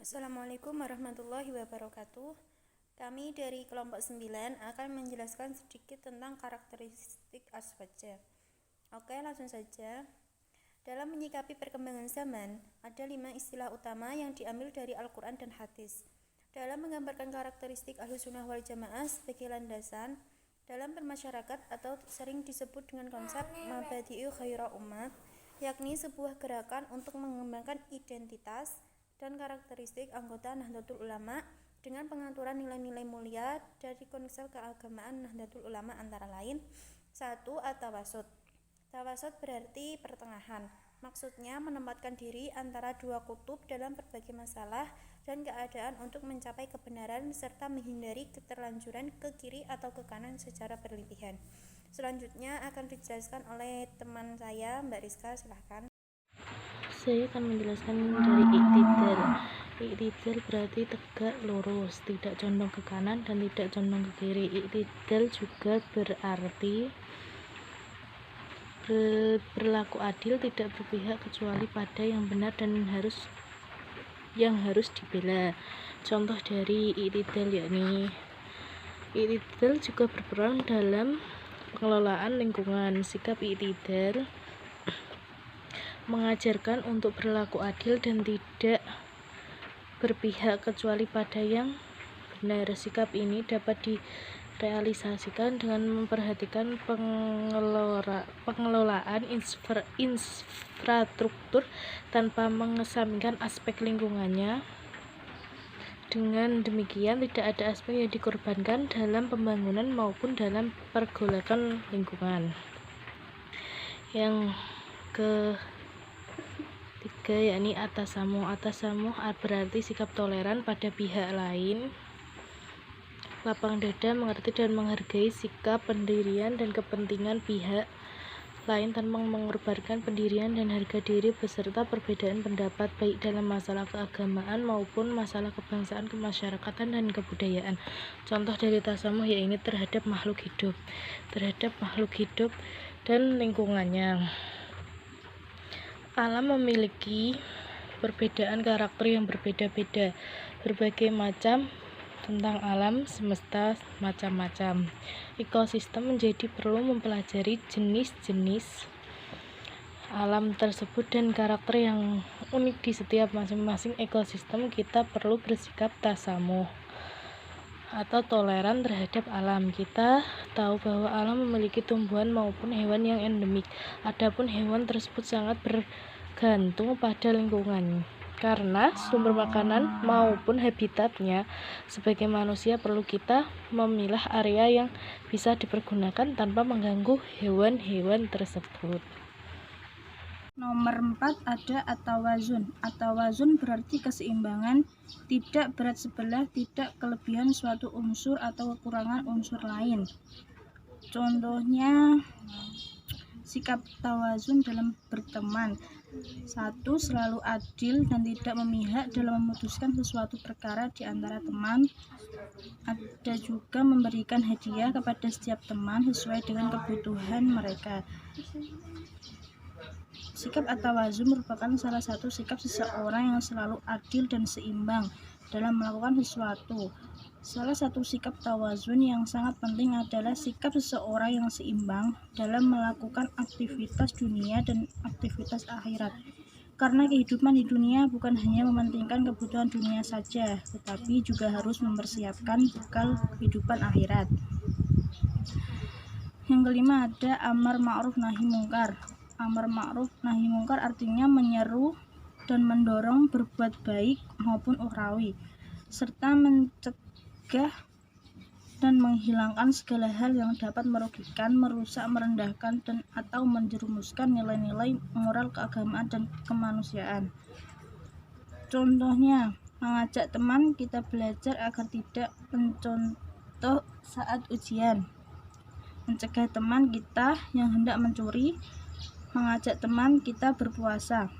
Assalamualaikum warahmatullahi wabarakatuh. Kami dari kelompok 9 akan menjelaskan sedikit tentang karakteristik aswaja. Oke, langsung saja. Dalam menyikapi perkembangan zaman, ada 5 istilah utama yang diambil dari Al-Quran dan hadis. Dalam menggambarkan karakteristik Ahlussunnah wal Jamaah sebagai landasan dalam bermasyarakat atau sering disebut dengan konsep Mabadi'u Khairul Ummah, yakni sebuah gerakan untuk mengembangkan identitas dan karakteristik anggota Nahdlatul Ulama dengan pengaturan nilai-nilai mulia dari konsep keagamaan Nahdlatul Ulama antara lain 1. At-tawasut. Tawasut berarti pertengahan. Maksudnya menempatkan diri antara dua kutub dalam berbagai masalah dan keadaan untuk mencapai kebenaran serta menghindari keterlanjuran ke kiri atau ke kanan secara berlebihan. Selanjutnya akan dijelaskan oleh teman saya, Mbak Rizka, silahkan. Saya akan menjelaskan dari iktidal. Iktidal berarti tegak lurus, tidak condong ke kanan dan tidak condong ke kiri. Iktidal juga berarti berlaku adil, tidak berpihak kecuali pada yang benar dan yang harus dibela. Contoh dari iktidal yakni iktidal juga berperan dalam pengelolaan lingkungan. Sikap iktidal mengajarkan untuk berlaku adil dan tidak berpihak kecuali pada yang benar. Sikap ini dapat direalisasikan dengan memperhatikan pengelolaan infrastruktur tanpa mengesampingkan aspek lingkungannya. Dengan demikian, tidak ada aspek yang dikorbankan dalam pembangunan maupun dalam pergolakan lingkungan. Yang ketiga yakni atasamuh. Atasamuh berarti sikap toleran pada pihak lain. Lapang dada, mengerti dan menghargai sikap, pendirian dan kepentingan pihak lain tanpa mengorbankan pendirian dan harga diri beserta perbedaan pendapat baik dalam masalah keagamaan maupun masalah kebangsaan, kemasyarakatan dan kebudayaan. Contoh dari tasamuh yaitu terhadap makhluk hidup dan lingkungannya. Alam memiliki perbedaan karakter yang berbeda-beda. Berbagai macam tentang alam semesta macam-macam. Ekosistem menjadi perlu mempelajari jenis-jenis alam tersebut dan karakter yang unik di setiap masing-masing ekosistem. Kita perlu bersikap tasamuh atau toleran terhadap alam. Kita tahu bahwa alam memiliki tumbuhan maupun hewan yang endemik. Adapun hewan tersebut sangat bergantung pada lingkungan karena sumber makanan maupun habitatnya. Sebagai manusia perlu kita memilah area yang bisa dipergunakan tanpa mengganggu hewan-hewan tersebut. Nomor 4 ada at-tawazun. At-tawazun berarti keseimbangan, tidak berat sebelah, tidak kelebihan suatu unsur atau kekurangan unsur lain. Contohnya sikap tawazun dalam berteman. 1. Selalu adil dan tidak memihak dalam memutuskan sesuatu perkara di antara teman. Ada juga memberikan hadiah kepada setiap teman sesuai dengan kebutuhan mereka. Sikap at-tawazun merupakan salah satu sikap seseorang yang selalu adil dan seimbang dalam melakukan sesuatu. Salah satu sikap tawazun yang sangat penting adalah sikap seseorang yang seimbang dalam melakukan aktivitas dunia dan aktivitas akhirat. Karena kehidupan di dunia bukan hanya mementingkan kebutuhan dunia saja, tetapi juga harus mempersiapkan bekal kehidupan akhirat. Yang kelima ada amar ma'ruf nahi mungkar. Amar ma'ruf nahi mungkar artinya menyeru dan mendorong berbuat baik maupun ukhrawi, serta mencegah dan menghilangkan segala hal yang dapat merugikan, merusak, merendahkan, dan atau menjerumuskan nilai-nilai moral keagamaan dan kemanusiaan. Contohnya, mengajak teman kita belajar agar tidak mencontoh saat ujian, mencegah teman kita yang hendak mencuri, mengajak teman kita berpuasa.